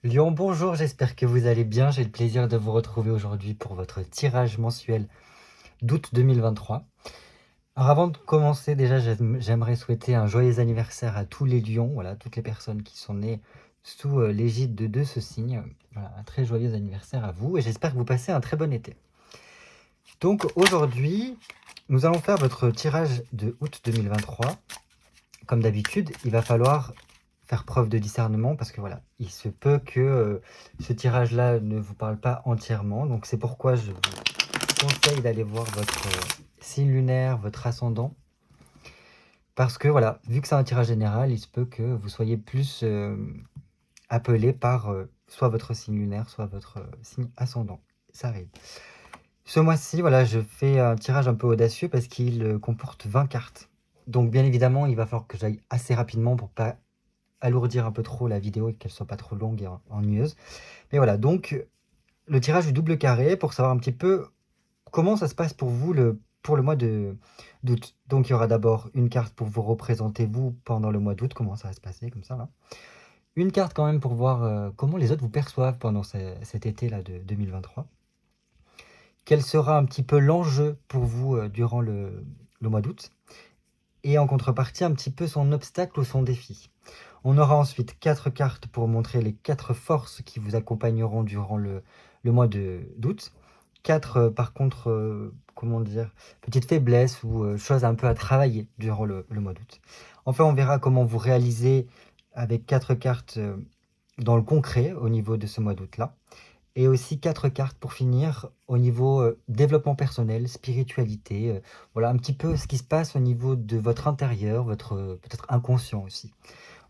Lion, bonjour, j'espère que vous allez bien. J'ai le plaisir de vous retrouver aujourd'hui pour votre tirage mensuel d'août 2023. Alors avant de commencer, déjà, j'aimerais souhaiter un joyeux anniversaire à tous les lions, voilà, toutes les personnes qui sont nées sous l'égide de ce signe. Voilà, un très joyeux anniversaire à vous et j'espère que vous passez un très bon été. Donc aujourd'hui, nous allons faire votre tirage de août 2023. Comme d'habitude, il va falloir faire preuve de discernement parce que voilà, il se peut que ce tirage-là ne vous parle pas entièrement. Donc c'est pourquoi je vous conseille d'aller voir votre signe lunaire, votre ascendant. Parce que voilà, vu que c'est un tirage général, il se peut que vous soyez plus appelé par soit votre signe lunaire, soit votre signe ascendant. Ça arrive. Ce mois-ci, voilà, je fais un tirage un peu audacieux parce qu'il comporte 20 cartes. Donc bien évidemment, il va falloir que j'aille assez rapidement pour pas alourdir un peu trop la vidéo et qu'elle soit pas trop longue et ennuyeuse. Mais voilà, donc le tirage du double carré pour savoir un petit peu comment ça se passe pour vous pour le mois d'août. Donc il y aura d'abord une carte pour vous représenter vous pendant le mois d'août, comment ça va se passer, comme ça là. Une carte quand même pour voir comment les autres vous perçoivent pendant cet été-là de 2023. Quel sera un petit peu l'enjeu pour vous durant le mois d'août. Et en contrepartie, un petit peu son obstacle ou son défi. On aura ensuite 4 cartes pour montrer les 4 forces qui vous accompagneront durant le mois d'août. 4 par contre, comment dire, petites faiblesses ou choses un peu à travailler durant le mois d'août. Enfin, on verra comment vous réalisez avec 4 cartes dans le concret au niveau de ce mois d'août-là. Et aussi 4 cartes pour finir au niveau développement personnel, spiritualité, voilà un petit peu ce qui se passe au niveau de votre intérieur, votre peut-être inconscient aussi.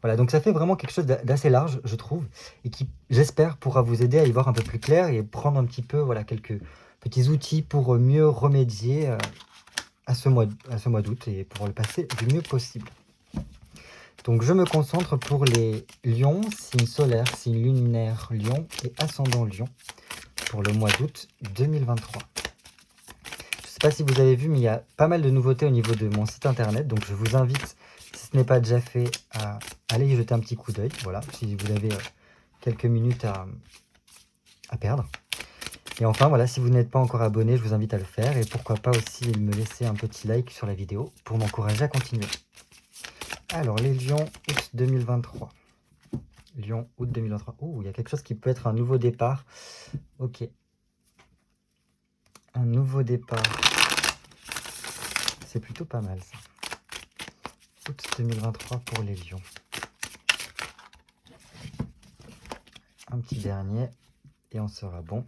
Voilà, donc ça fait vraiment quelque chose d'assez large, je trouve, et qui, j'espère, pourra vous aider à y voir un peu plus clair et prendre un petit peu, voilà, quelques petits outils pour mieux remédier à ce mois d'août et pour le passer du mieux possible. Donc je me concentre pour les lions, signe solaire, signe lunaire lion et ascendant lion pour le mois d'août 2023. Je ne sais pas si vous avez vu, mais il y a pas mal de nouveautés au niveau de mon site internet, donc je vous invite, si ce n'est pas déjà fait, à aller y jeter un petit coup d'œil, voilà, si vous avez quelques minutes à perdre. Et enfin, voilà, si vous n'êtes pas encore abonné, je vous invite à le faire, et pourquoi pas aussi me laisser un petit like sur la vidéo pour m'encourager à continuer. Alors, les lions, août 2023. Lyon, août 2023. Oh, il y a quelque chose qui peut être un nouveau départ. Ok. Un nouveau départ. C'est plutôt pas mal ça. Août 2023 pour les lions. Un petit dernier et on sera bon.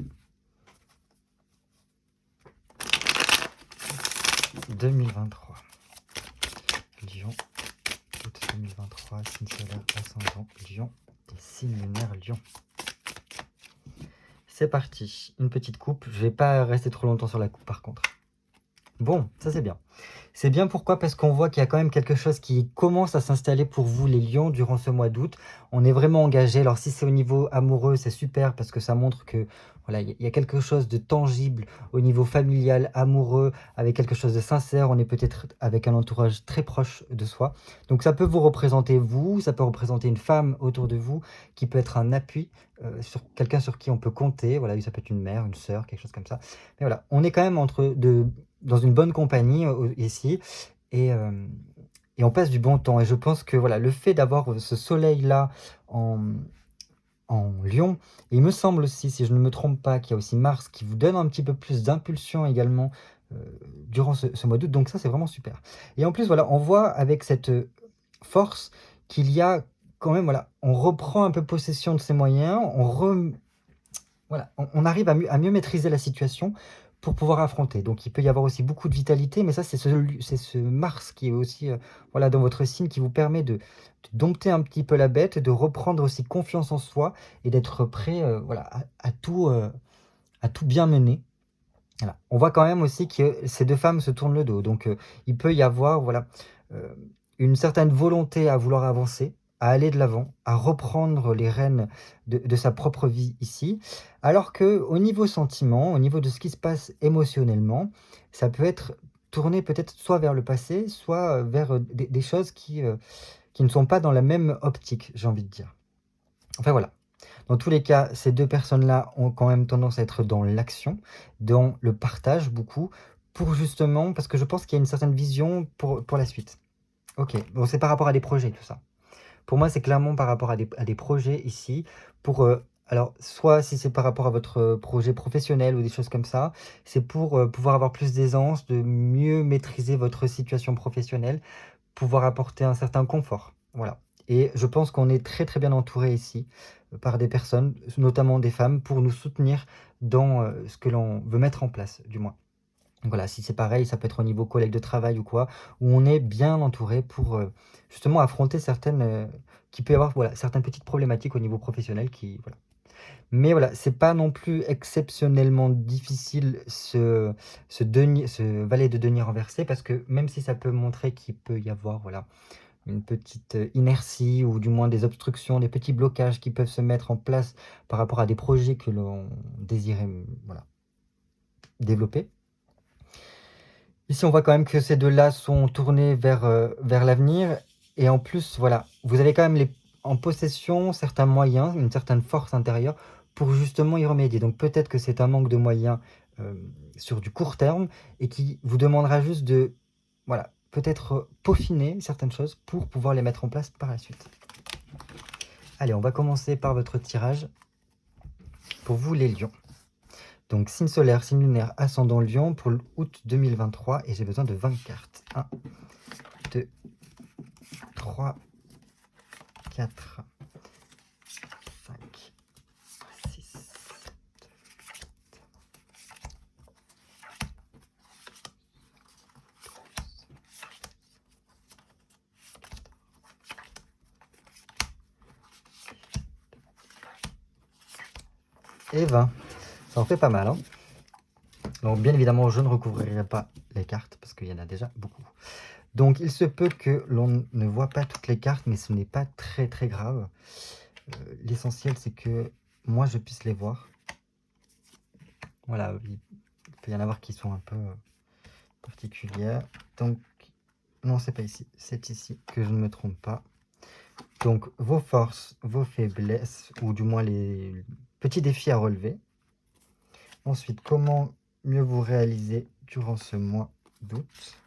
2023. Lion. Août 2023. Signe solaire ascendant Lion. Et signe lunaire Lion. C'est parti. Une petite coupe. Je vais pas rester trop longtemps sur la coupe par contre. Bon, ça c'est bien. C'est bien pourquoi? Parce qu'on voit qu'il y a quand même quelque chose qui commence à s'installer pour vous les lions durant ce mois d'août. On est vraiment engagé. Alors si c'est au niveau amoureux, c'est super parce que ça montre que voilà, il y a quelque chose de tangible au niveau familial, amoureux, avec quelque chose de sincère. On est peut-être avec un entourage très proche de soi. Donc ça peut vous représenter vous, ça peut représenter une femme autour de vous qui peut être un appui sur quelqu'un sur qui on peut compter. Voilà, ça peut être une mère, une sœur, quelque chose comme ça. Mais voilà, on est quand même dans une bonne compagnie ici et, et on passe du bon temps. Et je pense que voilà, le fait d'avoir ce soleil-là en Lion, et il me semble aussi, si je ne me trompe pas, qu'il y a aussi Mars qui vous donne un petit peu plus d'impulsion également durant ce mois d'août. Donc ça, c'est vraiment super. Et en plus, voilà, on voit avec cette force qu'il y a quand même, voilà, on reprend un peu possession de ses moyens, voilà, on arrive à mieux maîtriser la situation pour pouvoir affronter. Donc il peut y avoir aussi beaucoup de vitalité, mais ça c'est ce Mars qui est aussi voilà, dans votre signe qui vous permet de dompter un petit peu la bête, de reprendre aussi confiance en soi et d'être prêt voilà, à tout bien mener. Voilà. On voit quand même aussi que ces deux femmes se tournent le dos. Donc il peut y avoir voilà, euh, une certaine volonté à vouloir avancer, à aller de l'avant, à reprendre les rênes de sa propre vie ici. Alors que au niveau sentiment, au niveau de ce qui se passe émotionnellement, ça peut être tourné peut-être soit vers le passé, soit vers des choses qui ne sont pas dans la même optique, j'ai envie de dire. Enfin voilà. Dans tous les cas, ces 2 personnes-là ont quand même tendance à être dans l'action, dans le partage beaucoup, pour justement parce que je pense qu'il y a une certaine vision pour la suite. OK, bon c'est par rapport à des projets tout ça. Pour moi, c'est clairement par rapport à des projets ici pour, alors soit si c'est par rapport à votre, projet professionnel ou des choses comme ça, c'est pour, pouvoir avoir plus d'aisance, de mieux maîtriser votre situation professionnelle, pouvoir apporter un certain confort, voilà. Et je pense qu'on est très, très bien entouré ici, par des personnes, notamment des femmes, pour nous soutenir dans, ce que l'on veut mettre en place, du moins. Donc voilà, si c'est pareil, ça peut être au niveau collègue de travail ou quoi, où on est bien entouré pour, justement affronter certaines, qu'il peut y avoir, voilà, certaines petites problématiques au niveau professionnel qui voilà. Mais voilà, c'est pas non plus exceptionnellement difficile ce valet de denier renversé parce que même si ça peut montrer qu'il peut y avoir, voilà, une petite, inertie ou du moins des obstructions, des petits blocages qui peuvent se mettre en place par rapport à des projets que l'on désirait, voilà, développer. Ici, on voit quand même que ces 2-là sont tournés vers l'avenir et en plus, voilà, vous avez quand même en possession certains moyens, une certaine force intérieure pour justement y remédier. Donc peut-être que c'est un manque de moyens, sur du court terme et qui vous demandera juste de, voilà, peut-être, peaufiner certaines choses pour pouvoir les mettre en place par la suite. Allez, on va commencer par votre tirage. Pour vous, les lions. Donc signe solaire, signe lunaire, ascendant Lion pour août 2023 et j'ai besoin de 20 cartes. 1, 2, 3, 4, 5, 6, 7. Et 20. Ça en fait pas mal, hein. Donc bien évidemment, je ne recouvrirai pas les cartes parce qu'il y en a déjà beaucoup. Donc il se peut que l'on ne voit pas toutes les cartes, mais ce n'est pas très très grave. L'essentiel, c'est que moi, je puisse les voir. Voilà, il peut y en avoir qui sont un peu particulières. Donc, non, c'est pas ici, c'est ici, que je ne me trompe pas. Donc, vos forces, vos faiblesses, ou du moins les petits défis à relever. Ensuite, comment mieux vous réaliser durant ce mois d'août.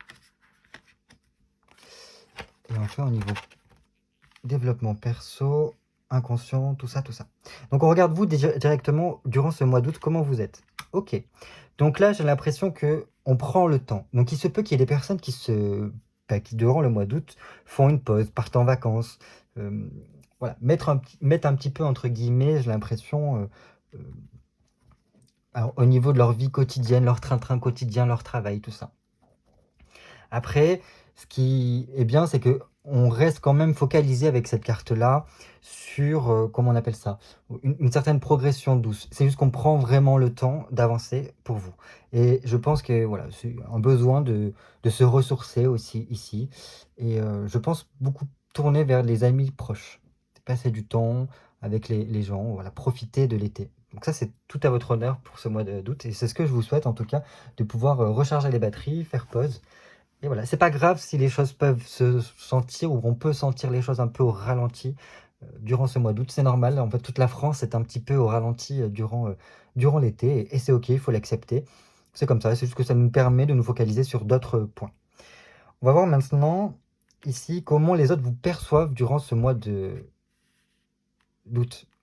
Et enfin, au niveau développement perso, inconscient, tout ça, tout ça. Donc, on regarde vous directement durant ce mois d'août, comment vous êtes. Ok. Donc là, j'ai l'impression que on prend le temps. Donc, il se peut qu'il y ait des personnes qui durant le mois d'août, font une pause, partent en vacances. Voilà, mettre un petit peu entre guillemets, j'ai l'impression, alors, au niveau de leur vie quotidienne, leur train-train quotidien, leur travail, tout ça. Après, ce qui est bien, c'est que on reste quand même focalisé avec cette carte-là sur, comment on appelle ça? Une certaine progression douce. C'est juste qu'on prend vraiment le temps d'avancer pour vous et je pense que, voilà, c'est un besoin de se ressourcer aussi ici et je pense beaucoup tourner vers les amis proches. Passer du temps avec les gens, voilà, profiter de l'été. Donc ça, c'est tout à votre honneur pour ce mois d'août et c'est ce que je vous souhaite en tout cas, de pouvoir, recharger les batteries, faire pause et voilà, c'est pas grave si les choses peuvent se sentir ou on peut sentir les choses un peu au ralenti, durant ce mois d'août. C'est normal, en fait, toute la France est un petit peu au ralenti, durant l'été et c'est OK, il faut l'accepter. C'est comme ça, c'est juste que ça nous permet de nous focaliser sur d'autres, points. On va voir maintenant, ici, comment les autres vous perçoivent durant ce mois d'août.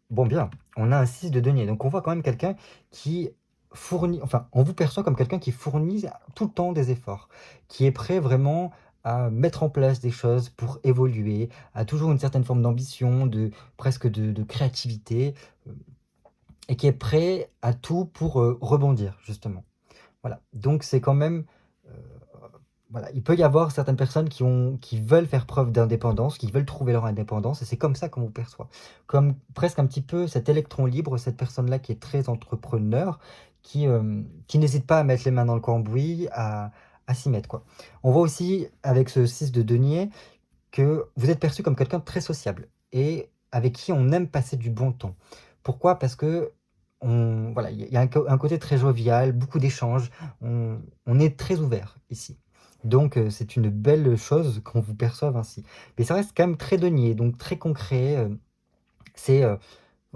Bon bien, on a un 6 de denier, donc on voit quand même quelqu'un qui fournit enfin, on vous perçoit comme quelqu'un qui fournit tout le temps des efforts, qui est prêt vraiment à mettre en place des choses pour évoluer, a toujours une certaine forme d'ambition, presque de créativité, et qui est prêt à tout pour, rebondir justement. Voilà, donc c'est quand même, heu, voilà, il peut y avoir certaines personnes qui veulent faire preuve d'indépendance, qui veulent trouver leur indépendance et c'est comme ça qu'on vous perçoit. Comme presque un petit peu cet électron libre, cette personne-là qui est très entrepreneur, qui n'hésite pas à mettre les mains dans le cambouis, à s'y mettre, quoi. On voit aussi avec ce 6 de denier que vous êtes perçu comme quelqu'un de très sociable et avec qui on aime passer du bon temps. Pourquoi? Parce que voilà, il y a un côté très jovial, beaucoup d'échanges, on est très ouvert ici. Donc c'est une belle chose qu'on vous perçoive ainsi. Mais ça reste quand même très denier, donc très concret, c'est,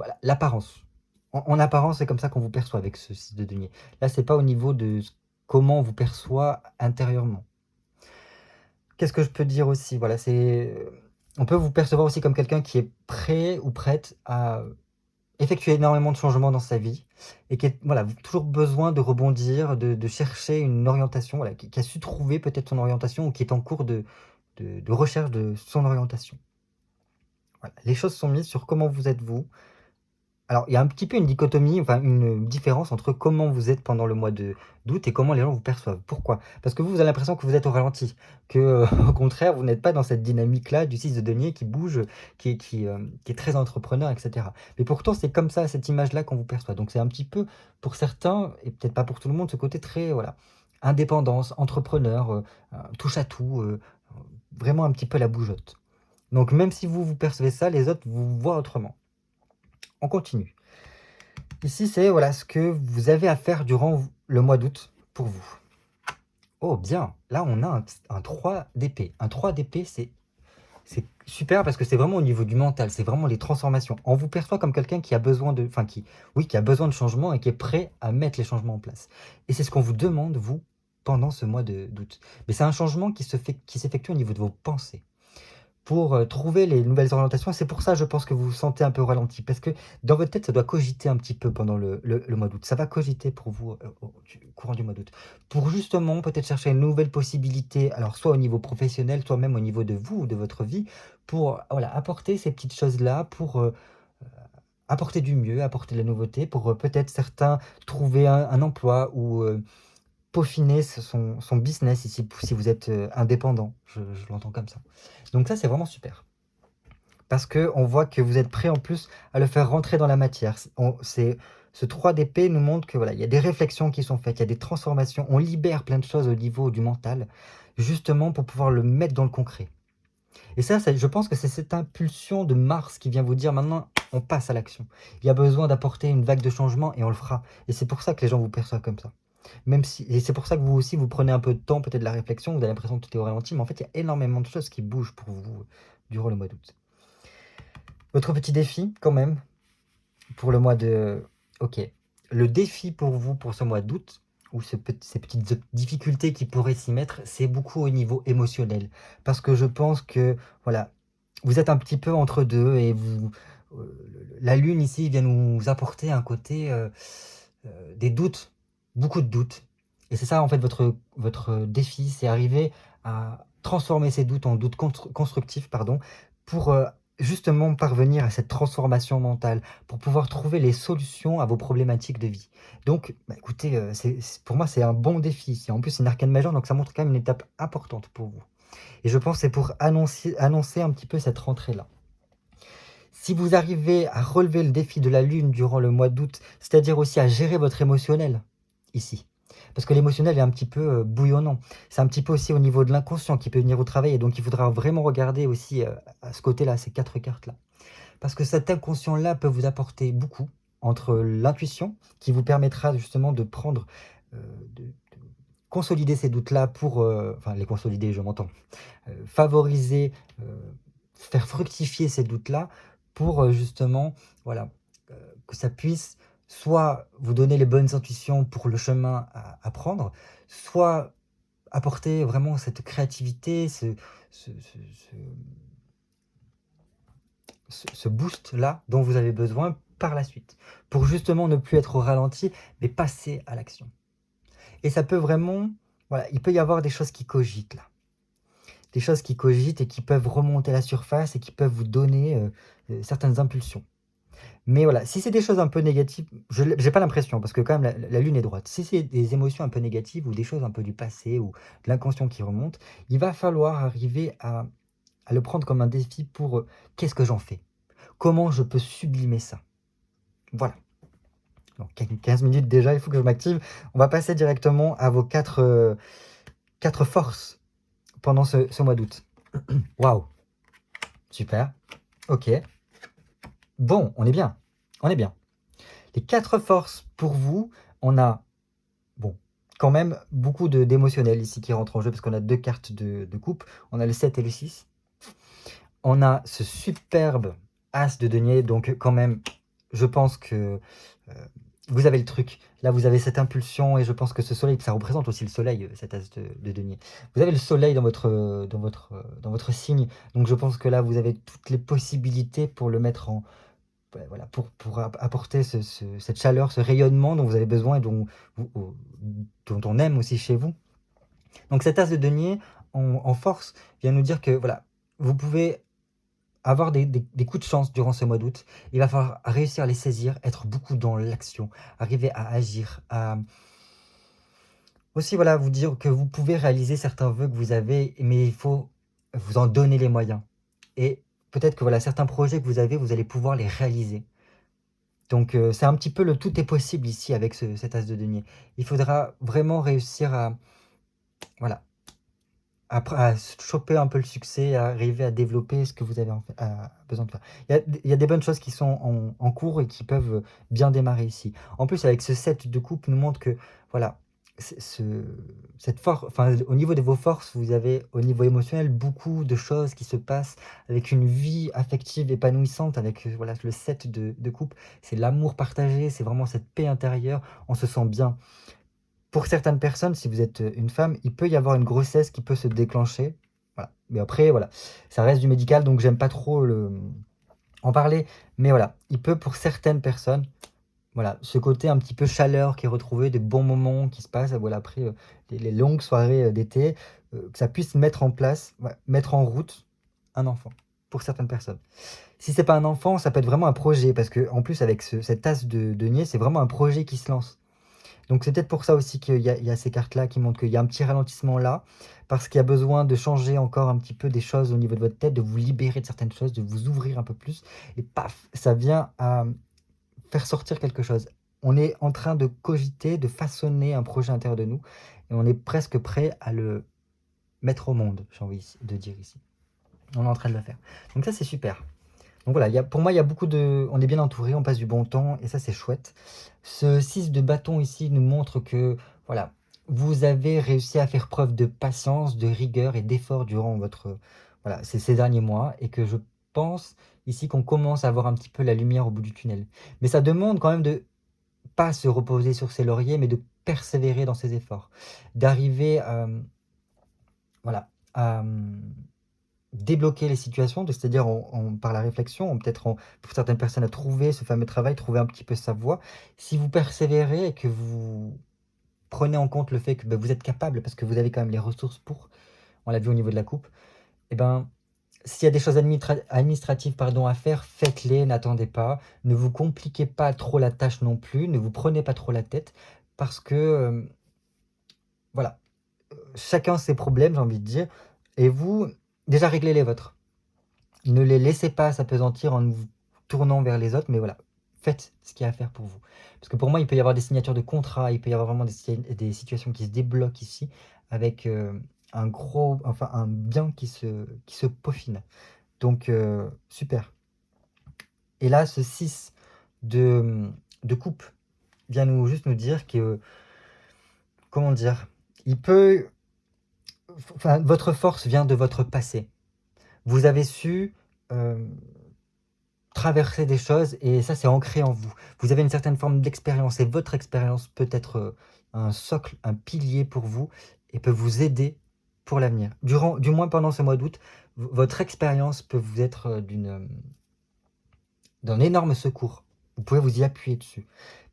voilà, l'apparence. En apparence, c'est comme ça qu'on vous perçoit avec ce 6 de denier. Là, c'est pas au niveau de comment on vous perçoit intérieurement. Qu'est-ce que je peux dire aussi? Voilà, on peut vous percevoir aussi comme quelqu'un qui est prêt ou prête à effectuer énormément de changements dans sa vie et qui a voilà, toujours besoin de rebondir, de chercher une orientation, voilà, qui a su trouver peut-être son orientation ou qui est en cours de recherche de son orientation. Voilà, les choses sont mises sur comment vous êtes vous. Alors, il y a un petit peu une dichotomie, enfin une différence entre comment vous êtes pendant le mois d'août et comment les gens vous perçoivent. Pourquoi? Parce que vous avez l'impression que vous êtes au ralenti, que, au contraire, vous n'êtes pas dans cette dynamique-là du 6 de denier qui bouge, qui est très entrepreneur, et cetera. Mais pourtant, c'est comme ça, cette image-là qu'on vous perçoit. Donc c'est un petit peu, pour certains, et peut-être pas pour tout le monde, ce côté très, voilà, indépendance, entrepreneur, touche à tout, vraiment un petit peu la bougeotte. Donc même si vous percevez ça, les autres vous voient autrement. On continue. Ici, c'est voilà ce que vous avez à faire durant le mois d'août pour vous. Oh bien, là on a un 3 d'épée. Un 3 d'épée, c'est super parce que c'est vraiment au niveau du mental, c'est vraiment les transformations. On vous perçoit comme quelqu'un qui a besoin de, enfin qui a besoin de changement et qui est prêt à mettre les changements en place. Et c'est ce qu'on vous demande, vous, pendant ce mois d'août. Mais c'est un changement qui s'effectue au niveau de vos pensées pour trouver les nouvelles orientations. C'est pour ça, je pense que vous vous sentez un peu ralenti, parce que dans votre tête, ça doit cogiter un petit peu pendant le mois d'août. Ça va cogiter pour vous au courant du mois d'août, pour justement peut-être chercher une nouvelle possibilité, alors soit au niveau professionnel, soit même au niveau de vous ou de votre vie, pour voilà, apporter ces petites choses-là, pour apporter du mieux, apporter de la nouveauté, pour peut-être certains trouver un emploi ou peaufiner son business ici, si vous êtes indépendant, je l'entends comme ça. Donc ça, c'est vraiment super. Parce qu'on voit que vous êtes prêt en plus à le faire rentrer dans la matière. Ce 3 d'épée nous montre que voilà, il y a des réflexions qui sont faites, il y a des transformations, on libère plein de choses au niveau du mental, justement pour pouvoir le mettre dans le concret. Et ça, je pense que c'est cette impulsion de Mars qui vient vous dire maintenant, on passe à l'action. Il y a besoin d'apporter une vague de changement et on le fera. Et c'est pour ça que les gens vous perçoivent comme ça. Et c'est pour ça que vous aussi, vous prenez un peu de temps, peut-être de la réflexion, vous avez l'impression que tout est au ralenti, mais en fait, il y a énormément de choses qui bougent pour vous durant le mois d'août. Votre petit défi, quand même, pour le mois de... Ok. Le défi pour vous, pour ce mois d'août, ou ces petites difficultés qui pourraient s'y mettre, c'est beaucoup au niveau émotionnel. Parce que je pense que, voilà, vous êtes un petit peu entre deux et la lune ici vient nous apporter un côté des doutes, beaucoup de doutes. Et c'est ça en fait votre défi, c'est arriver à transformer ces doutes en doutes constructifs, pardon, pour justement parvenir à cette transformation mentale, pour pouvoir trouver les solutions à vos problématiques de vie. Donc, bah, écoutez, pour moi c'est un bon défi. En plus c'est une arcane majeure, donc ça montre quand même une étape importante pour vous. Et je pense que c'est pour annoncer un petit peu cette rentrée-là. Si vous arrivez à relever le défi de la lune durant le mois d'août, c'est-à-dire aussi à gérer votre émotionnel, ici, parce que l'émotionnel est un petit peu bouillonnant, c'est un petit peu aussi au niveau de l'inconscient qui peut venir au travail, et donc il faudra vraiment regarder aussi à ce côté-là, ces 4 cartes-là. Parce que cet inconscient-là peut vous apporter beaucoup, entre l'intuition, qui vous permettra justement de prendre, de consolider ces doutes-là pour, enfin les consolider, je m'entends, favoriser, faire fructifier ces doutes-là pour justement, voilà, que ça puisse soit vous donner les bonnes intuitions pour le chemin à prendre, soit apporter vraiment cette créativité, ce, ce, ce, ce boost-là dont vous avez besoin par la suite, pour justement ne plus être au ralenti, mais passer à l'action. Et ça peut vraiment, voilà, il peut y avoir des choses qui cogitent là. Des choses qui cogitent et qui peuvent remonter à la surface et qui peuvent vous donner certaines impulsions. Mais voilà, si c'est des choses un peu négatives, je n'ai pas l'impression, parce que quand même la lune est droite. Si c'est des émotions un peu négatives ou des choses un peu du passé ou de l'inconscient qui remonte, il va falloir arriver à le prendre comme un défi pour qu'est-ce que j'en fais? Comment je peux sublimer ça? Voilà. Donc 15 minutes déjà, il faut que je m'active. On va passer directement à vos 4 forces pendant ce mois d'août. Waouh! Super. Ok. Bon, on est bien. On est bien. Les 4 forces pour vous, on a, bon, quand même beaucoup d'émotionnel ici qui rentre en jeu, parce qu'on a 2 cartes de coupe. On a le 7 et le 6. On a ce superbe As de denier, donc quand même je pense que vous avez le truc. Là, vous avez cette impulsion et je pense que ce soleil, ça représente aussi le soleil, cette as de denier. Vous avez le soleil dans votre signe, donc je pense que là, vous avez toutes les possibilités pour le mettre en, ouais, voilà, pour apporter cette chaleur, ce rayonnement dont vous avez besoin et dont on aime aussi chez vous. Donc cette as de denier en force vient nous dire que voilà, vous pouvez avoir des coups de chance durant ce mois d'août. Il va falloir réussir à les saisir, être beaucoup dans l'action, arriver à agir, à aussi voilà, vous dire que vous pouvez réaliser certains vœux que vous avez, mais il faut vous en donner les moyens. Et peut-être que voilà, certains projets que vous avez, vous allez pouvoir les réaliser. Donc c'est un petit peu le tout est possible ici avec cet as de denier. Il faudra vraiment réussir à, voilà, à choper un peu le succès, à arriver à développer ce que vous avez besoin de faire. Il y a des bonnes choses qui sont en cours et qui peuvent bien démarrer ici. En plus, avec ce set de coupe nous montre que, voilà, cette force, enfin, au niveau de vos forces, vous avez, au niveau émotionnel, beaucoup de choses qui se passent avec une vie affective épanouissante, avec voilà, le set de coupe. C'est l'amour partagé, c'est vraiment cette paix intérieure, on se sent bien. Pour certaines personnes, si vous êtes une femme, il peut y avoir une grossesse qui peut se déclencher. Voilà. Mais après, voilà, ça reste du médical, donc j'aime pas trop en parler. Mais voilà, il peut pour certaines personnes, voilà, ce côté un petit peu chaleur qui est retrouvé, des bons moments qui se passent, voilà, après les longues soirées d'été, que ça puisse mettre en place, ouais, mettre en route un enfant, pour certaines personnes. Si c'est pas un enfant, ça peut être vraiment un projet, parce que en plus avec cette tasse de denier, c'est vraiment un projet qui se lance. Donc c'est peut-être pour ça aussi qu'il y a ces cartes-là qui montrent qu'il y a un petit ralentissement là, parce qu'il y a besoin de changer encore un petit peu des choses au niveau de votre tête, de vous libérer de certaines choses, de vous ouvrir un peu plus, et paf, ça vient à faire sortir quelque chose. On est en train de cogiter, de façonner un projet intérieur de nous, et on est presque prêt à le mettre au monde, j'ai envie de dire ici. On est en train de le faire. Donc ça c'est super. Donc voilà, pour moi, il y a beaucoup de... On est bien entouré, on passe du bon temps, et ça, c'est chouette. Ce 6 de bâton ici nous montre que, voilà, vous avez réussi à faire preuve de patience, de rigueur et d'effort durant voilà, ces derniers mois, et que je pense ici qu'on commence à voir un petit peu la lumière au bout du tunnel. Mais ça demande quand même de pas se reposer sur ses lauriers, mais de persévérer dans ses efforts, d'arriver voilà, à débloquer les situations, c'est-à-dire par la réflexion, peut-être pour certaines personnes à trouver ce fameux travail, trouver un petit peu sa voie. Si vous persévérez et que vous prenez en compte le fait que vous êtes capable, parce que vous avez quand même les ressources pour, on l'a vu au niveau de la coupe, et ben s'il y a des choses administratives pardon, à faire, faites-les, n'attendez pas, ne vous compliquez pas trop la tâche non plus, ne vous prenez pas trop la tête, parce que voilà, chacun ses problèmes, j'ai envie de dire, et vous, déjà réglez les vôtres. Ne les laissez pas s'appesantir en vous tournant vers les autres, mais voilà, faites ce qu'il y a à faire pour vous. Parce que pour moi, il peut y avoir des signatures de contrats, il peut y avoir vraiment des situations qui se débloquent ici, avec un bien qui se peaufine. Donc, super. Et là, ce 6 de coupe vient juste nous dire que, comment dire, votre force vient de votre passé. Vous avez su traverser des choses et ça, c'est ancré en vous. Vous avez une certaine forme d'expérience et votre expérience peut être un socle, un pilier pour vous et peut vous aider pour l'avenir. Du moins pendant ce mois d'août, votre expérience peut vous être d'un énorme secours. Vous pouvez vous y appuyer dessus.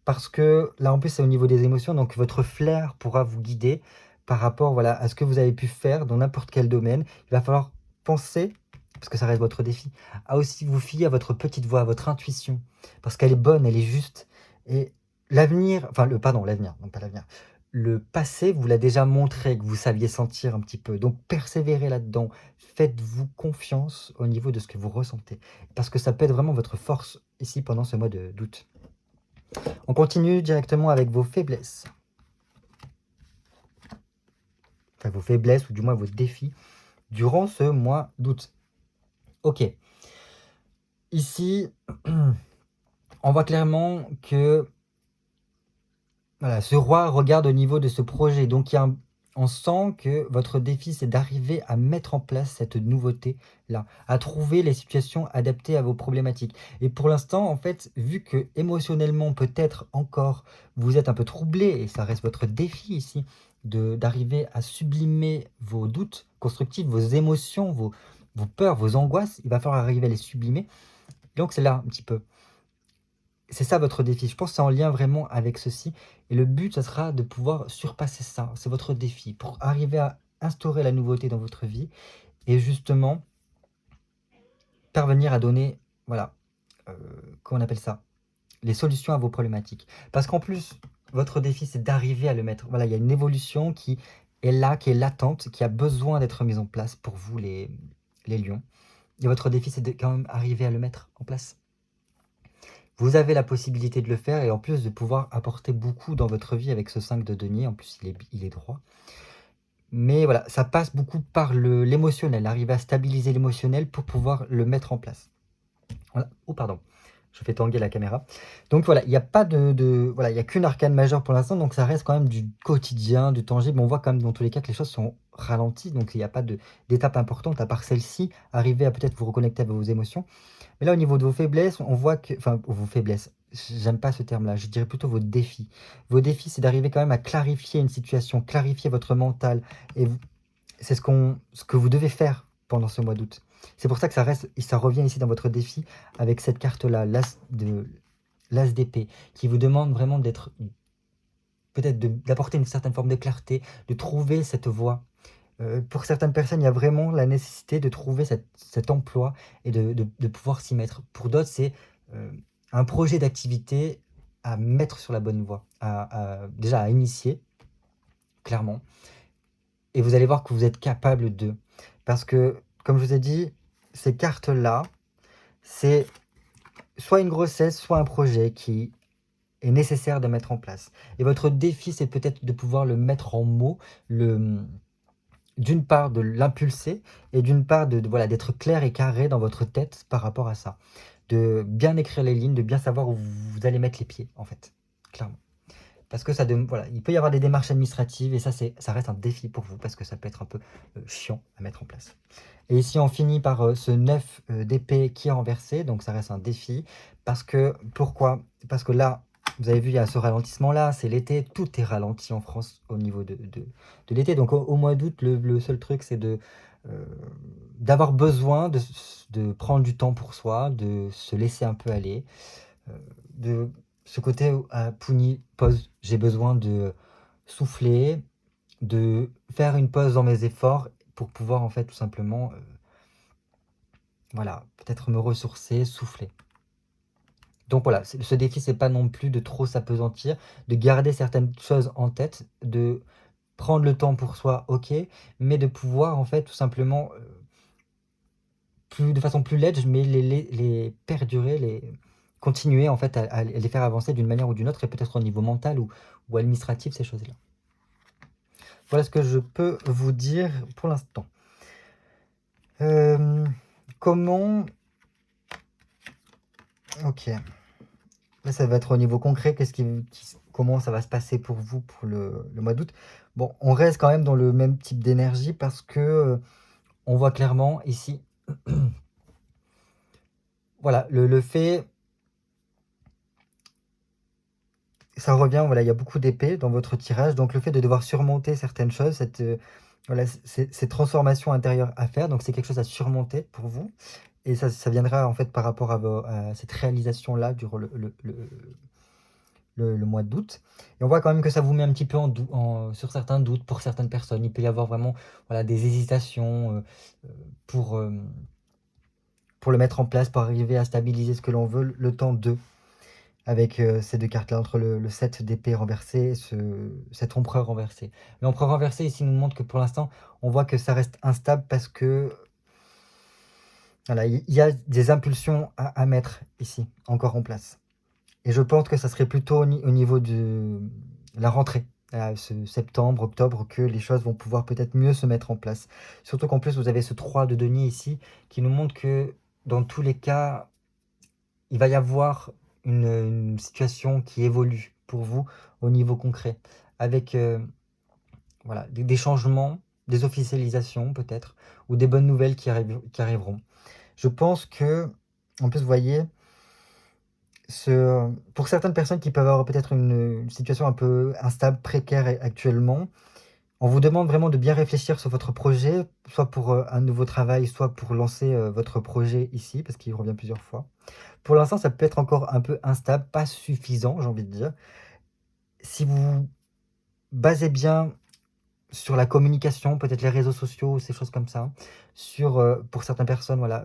Parce que là, en plus, c'est au niveau des émotions, donc votre flair pourra vous guider par rapport voilà, à ce que vous avez pu faire dans n'importe quel domaine. Il va falloir penser, parce que ça reste votre défi, à aussi vous fier à votre petite voix, à votre intuition, parce qu'elle est bonne, elle est juste. Et l'avenir, l'avenir, non pas l'avenir, le passé vous l'a déjà montré, que vous saviez sentir un petit peu. Donc persévérez là-dedans, faites-vous confiance au niveau de ce que vous ressentez, parce que ça peut être vraiment votre force ici pendant ce mois d'août. On continue directement avec vos faiblesses. Enfin, vos faiblesses, ou du moins vos défis, durant ce mois d'août. Ok. Ici, on voit clairement que voilà, ce roi regarde au niveau de ce projet. Donc, on sent que votre défi, c'est d'arriver à mettre en place cette nouveauté-là, à trouver les situations adaptées à vos problématiques. Et pour l'instant, en fait, vu que émotionnellement, peut-être encore, vous êtes un peu troublé, et ça reste votre défi ici, d'arriver à sublimer vos doutes constructifs, vos émotions, vos peurs, vos angoisses, il va falloir arriver à les sublimer. Donc c'est là un petit peu. C'est ça votre défi. Je pense que c'est en lien vraiment avec ceci. Et le but, ça sera de pouvoir surpasser ça. C'est votre défi pour arriver à instaurer la nouveauté dans votre vie et justement parvenir à donner, voilà, comment on appelle ça, les solutions à vos problématiques. Parce qu'en plus, votre défi, c'est d'arriver à le mettre. Voilà, il y a une évolution qui est là, qui est latente, qui a besoin d'être mise en place pour vous, les lions. Et votre défi, c'est de quand même arriver à le mettre en place. Vous avez la possibilité de le faire et en plus de pouvoir apporter beaucoup dans votre vie avec ce 5 de denier. En plus, il est droit. Mais voilà, ça passe beaucoup par l'émotionnel, arriver à stabiliser l'émotionnel pour pouvoir le mettre en place. Voilà. Oh, pardon. Je fais tanguer la caméra. Donc voilà, il n'y a pas voilà, il y a qu'une arcane majeure pour l'instant, donc ça reste quand même du quotidien, du tangible. On voit quand même dans tous les cas que les choses sont ralenties, donc il n'y a pas d'étape importante à part celle-ci, arriver à peut-être vous reconnecter à vos émotions. Mais là, au niveau de vos faiblesses, on voit que, enfin, vos faiblesses, j'aime pas ce terme-là, je dirais plutôt vos défis. Vos défis, c'est d'arriver quand même à clarifier une situation, clarifier votre mental, et c'est ce que vous devez faire pendant ce mois d'août. C'est pour ça que ça reste, et ça revient ici dans votre défi avec cette carte-là, l'As d'épée, qui vous demande vraiment d'être, peut-être d'apporter une certaine forme de clarté, de trouver cette voie. Pour certaines personnes, il y a vraiment la nécessité de trouver cet emploi et de pouvoir s'y mettre. Pour d'autres, c'est un projet d'activité à mettre sur la bonne voie, déjà à initier, clairement. Et vous allez voir que vous êtes capable de. Parce que, comme je vous ai dit, ces cartes-là, c'est soit une grossesse, soit un projet qui est nécessaire de mettre en place. Et votre défi, c'est peut-être de pouvoir le mettre en mots, d'une part de l'impulser et d'une part voilà, d'être clair et carré dans votre tête par rapport à ça. De bien écrire les lignes, de bien savoir où vous allez mettre les pieds, en fait, clairement. Parce que voilà, il peut y avoir des démarches administratives et ça reste un défi pour vous parce que ça peut être un peu chiant à mettre en place. Et ici, on finit par ce 9 d'épée qui est renversé, donc ça reste un défi. Pourquoi? Parce que là, vous avez vu, il y a ce ralentissement-là, c'est l'été, tout est ralenti en France au niveau de l'été. Donc au mois d'août, le seul truc, c'est d'avoir besoin de prendre du temps pour soi, de se laisser un peu aller, de ce côté Pouni, pause, j'ai besoin de souffler, de faire une pause dans mes efforts pour pouvoir en fait tout simplement, voilà, peut-être me ressourcer, souffler. Donc voilà, ce défi, c'est pas non plus de trop s'apesantir, de garder certaines choses en tête, de prendre le temps pour soi, ok, mais de pouvoir en fait tout simplement, de façon plus ledge, mais les perdurer, continuer en fait à les faire avancer d'une manière ou d'une autre, et peut-être au niveau mental ou administratif, ces choses-là. Voilà ce que je peux vous dire pour l'instant. Comment... Ok. Là, ça va être au niveau concret. Comment ça va se passer pour vous pour le mois d'août? Bon, on reste quand même dans le même type d'énergie parce que on voit clairement ici, voilà, le fait, ça revient, voilà, il y a beaucoup d'épées dans votre tirage, donc le fait de devoir surmonter certaines choses, voilà, ces transformations intérieures à faire, donc c'est quelque chose à surmonter pour vous. Et ça viendra en fait par rapport à cette réalisation-là durant le mois d'août. Et on voit quand même que ça vous met un petit peu sur certains doutes pour certaines personnes. Il peut y avoir vraiment, voilà, des hésitations pour le mettre en place, pour arriver à stabiliser ce que l'on veut, le temps avec ces deux cartes-là, entre le 7 d'épée renversé et cet empereur renversé. L'empereur renversé ici nous montre que pour l'instant, on voit que ça reste instable parce que voilà, il y a des impulsions à mettre ici, encore en place. Et je pense que ça serait plutôt au niveau de la rentrée, ce septembre, octobre, que les choses vont pouvoir peut-être mieux se mettre en place. Surtout qu'en plus, vous avez ce 3 de denier ici, qui nous montre que dans tous les cas, il va y avoir une situation qui évolue pour vous au niveau concret. Avec voilà, des changements, des officialisations peut-être, ou des bonnes nouvelles qui arriveront. Je pense que, en plus, vous voyez, pour certaines personnes qui peuvent avoir peut-être une situation un peu instable, précaire actuellement, on vous demande vraiment de bien réfléchir sur votre projet, soit pour un nouveau travail, soit pour lancer votre projet ici, parce qu'il revient plusieurs fois. Pour l'instant, ça peut être encore un peu instable, pas suffisant, j'ai envie de dire. Si vous vous basez bien sur la communication, peut-être les réseaux sociaux, ces choses comme ça, pour certaines personnes, voilà,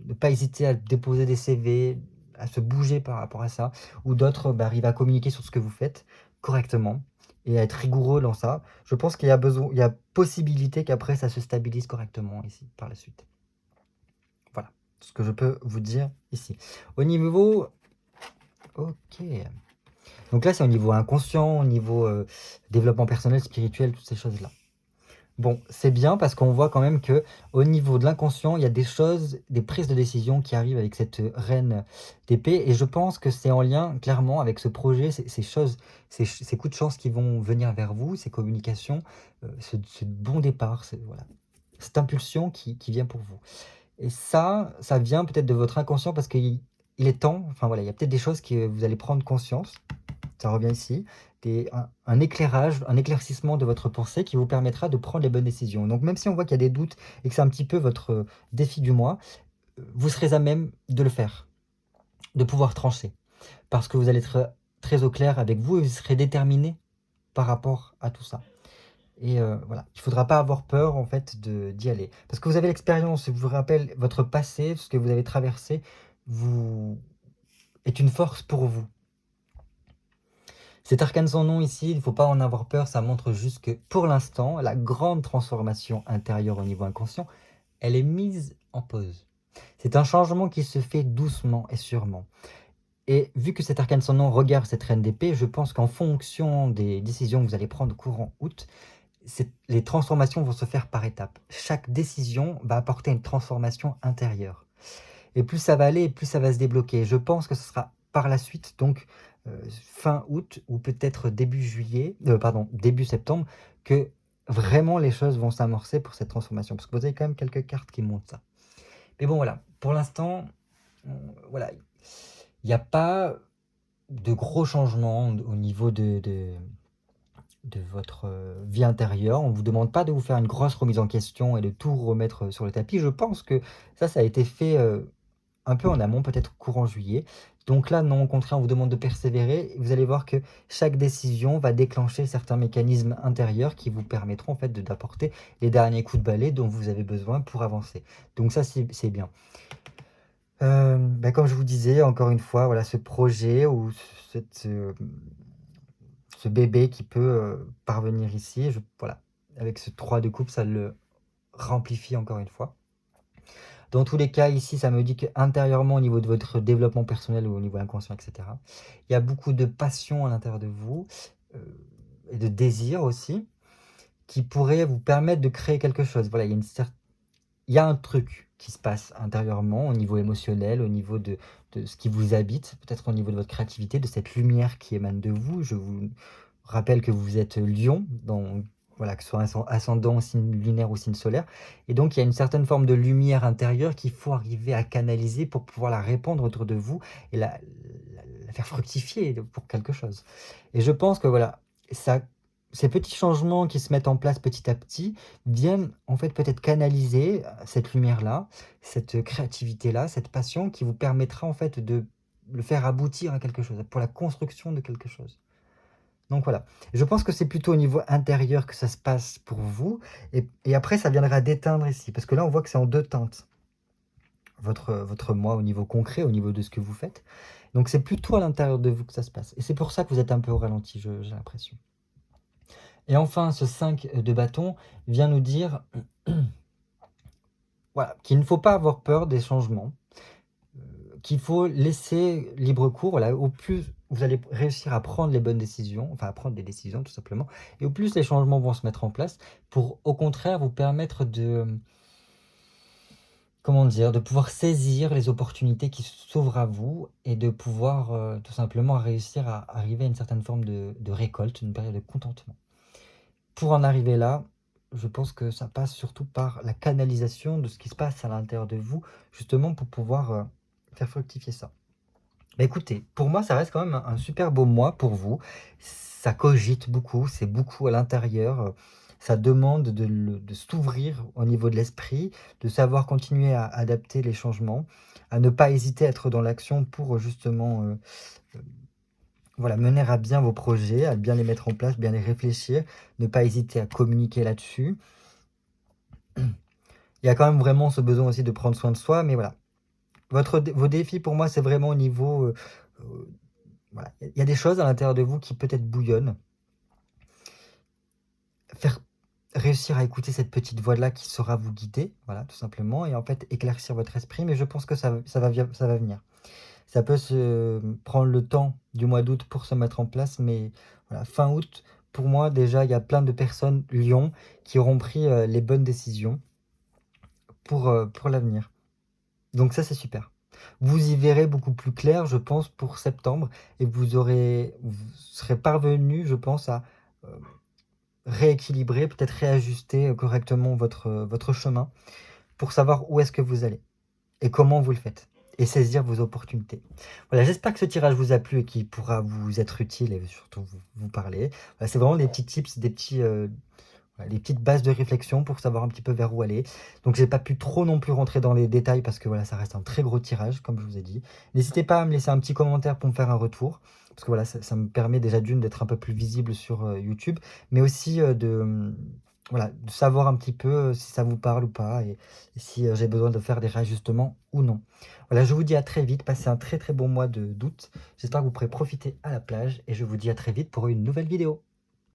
ne pas hésiter à déposer des CV, à se bouger par rapport à ça, ou d'autres arrivent à communiquer sur ce que vous faites correctement et à être rigoureux dans ça. Je pense il y a possibilité qu'après ça se stabilise correctement ici, par la suite. Voilà, ce que je peux vous dire ici. Au niveau... Ok. Donc là, c'est au niveau inconscient, au niveau développement personnel, spirituel, toutes ces choses-là. Bon, c'est bien parce qu'on voit quand même que au niveau de l'inconscient, il y a des choses, des prises de décision qui arrivent avec cette reine d'épée. Et je pense que c'est en lien clairement avec ce projet, ces choses, ces coups de chance qui vont venir vers vous, ces communications, ce bon départ, voilà, cette impulsion qui vient pour vous. Et ça vient peut-être de votre inconscient parce qu'il est temps, enfin voilà, il y a peut-être des choses que vous allez prendre conscience, ça revient ici, un éclairage, un éclaircissement de votre pensée qui vous permettra de prendre les bonnes décisions. Donc même si on voit qu'il y a des doutes et que c'est un petit peu votre défi du mois, vous serez à même de le faire, de pouvoir trancher. Parce que vous allez être très au clair avec vous et vous serez déterminé par rapport à tout ça. Et voilà, il ne faudra pas avoir peur en fait d'y aller. Parce que vous avez l'expérience, je vous rappelle, votre passé, ce que vous avez traversé, est une force pour vous. Cet arcane sans nom ici, il ne faut pas en avoir peur, ça montre juste que pour l'instant, la grande transformation intérieure au niveau inconscient, elle est mise en pause. C'est un changement qui se fait doucement et sûrement. Et vu que cet arcane sans nom regarde cette reine d'épée, je pense qu'en fonction des décisions que vous allez prendre courant août, les transformations vont se faire par étapes. Chaque décision va apporter une transformation intérieure. Et plus ça va aller, plus ça va se débloquer. Je pense que ce sera par la suite, donc fin août ou peut-être début septembre, que vraiment les choses vont s'amorcer pour cette transformation. Parce que vous avez quand même quelques cartes qui montrent ça. Mais bon, voilà. Pour l'instant, voilà, il n'y a pas de gros changements au niveau de votre vie intérieure. On ne vous demande pas de vous faire une grosse remise en question et de tout remettre sur le tapis. Je pense que ça a été fait un peu en amont, peut-être courant juillet. Donc là, non, au contraire, on vous demande de persévérer. Vous allez voir que chaque décision va déclencher certains mécanismes intérieurs qui vous permettront en fait d'apporter les derniers coups de balai dont vous avez besoin pour avancer. Donc ça, c'est bien. Comme je vous disais, encore une fois, voilà, ce projet ou ce bébé qui peut parvenir ici, voilà, avec ce 3 de coupe, ça le ramplifie encore une fois. Dans tous les cas, ici, ça me dit qu'intérieurement, au niveau de votre développement personnel ou au niveau inconscient, etc., il y a beaucoup de passion à l'intérieur de vous et de désir aussi qui pourrait vous permettre de créer quelque chose. Voilà, il y a un truc qui se passe intérieurement au niveau émotionnel, au niveau de ce qui vous habite, peut-être au niveau de votre créativité, de cette lumière qui émane de vous. Je vous rappelle que vous êtes lion, voilà, que ce soit ascendant, signe lunaire ou signe solaire. Et donc, il y a une certaine forme de lumière intérieure qu'il faut arriver à canaliser pour pouvoir la répandre autour de vous et la faire fructifier pour quelque chose. Et je pense que voilà, ces petits changements qui se mettent en place petit à petit viennent en fait peut-être canaliser cette lumière-là, cette créativité-là, cette passion qui vous permettra en fait de le faire aboutir à quelque chose, pour la construction de quelque chose. Donc voilà, je pense que c'est plutôt au niveau intérieur que ça se passe pour vous, et après ça viendra d'éteindre ici, parce que là on voit que c'est en 2 teintes, votre moi au niveau concret, au niveau de ce que vous faites. Donc c'est plutôt à l'intérieur de vous que ça se passe, et c'est pour ça que vous êtes un peu au ralenti, j'ai l'impression. Et enfin, ce 5 de bâton vient nous dire voilà, qu'il ne faut pas avoir peur des changements, qu'il faut laisser libre cours. Voilà, au plus vous allez réussir à prendre les bonnes décisions, enfin à prendre des décisions tout simplement, et au plus les changements vont se mettre en place pour au contraire vous permettre comment dire, de pouvoir saisir les opportunités qui s'ouvrent à vous et de pouvoir tout simplement réussir à arriver à une certaine forme de récolte, une période de contentement. pour en arriver là, je pense que ça passe surtout par la canalisation de ce qui se passe à l'intérieur de vous, justement pour pouvoir faire fructifier ça. Bah, écoutez, pour moi, ça reste quand même un super beau mois pour vous. Ça cogite beaucoup, c'est beaucoup à l'intérieur. Ça demande de s'ouvrir au niveau de l'esprit, de savoir continuer à adapter les changements, à ne pas hésiter à être dans l'action pour justement voilà, mener à bien vos projets, à bien les mettre en place, bien les réfléchir, ne pas hésiter à communiquer là-dessus. Il y a quand même vraiment ce besoin aussi de prendre soin de soi, mais voilà. Vos défis pour moi, c'est vraiment au niveau... voilà. Il y a des choses à l'intérieur de vous qui peut-être bouillonnent. Réussir à écouter cette petite voix-là qui saura vous guider, voilà, tout simplement, et en fait éclaircir votre esprit, mais je pense que ça va venir. Ça peut se prendre le temps du mois d'août pour se mettre en place, mais voilà, fin août, pour moi, déjà, il y a plein de personnes, Lyon, qui auront pris les bonnes décisions pour l'avenir. Donc ça, c'est super. Vous y verrez beaucoup plus clair, je pense, pour septembre, et vous serez parvenu, je pense, à rééquilibrer, peut-être réajuster correctement votre chemin pour savoir où est-ce que vous allez et comment vous le faites et saisir vos opportunités. Voilà, j'espère que ce tirage vous a plu et qu'il pourra vous être utile et surtout vous parler. Voilà, c'est vraiment des petits tips, voilà, des petites bases de réflexion pour savoir un petit peu vers où aller. Donc j'ai pas pu trop non plus rentrer dans les détails parce que voilà, ça reste un très gros tirage, comme je vous ai dit. N'hésitez pas à me laisser un petit commentaire pour me faire un retour, parce que voilà, ça me permet déjà d'une d'être un peu plus visible sur YouTube, mais aussi voilà, de savoir un petit peu si ça vous parle ou pas, et si j'ai besoin de faire des réajustements ou non. Voilà, je vous dis à très vite, passez un très très bon mois d'août. J'espère que vous pourrez profiter à la plage, et je vous dis à très vite pour une nouvelle vidéo.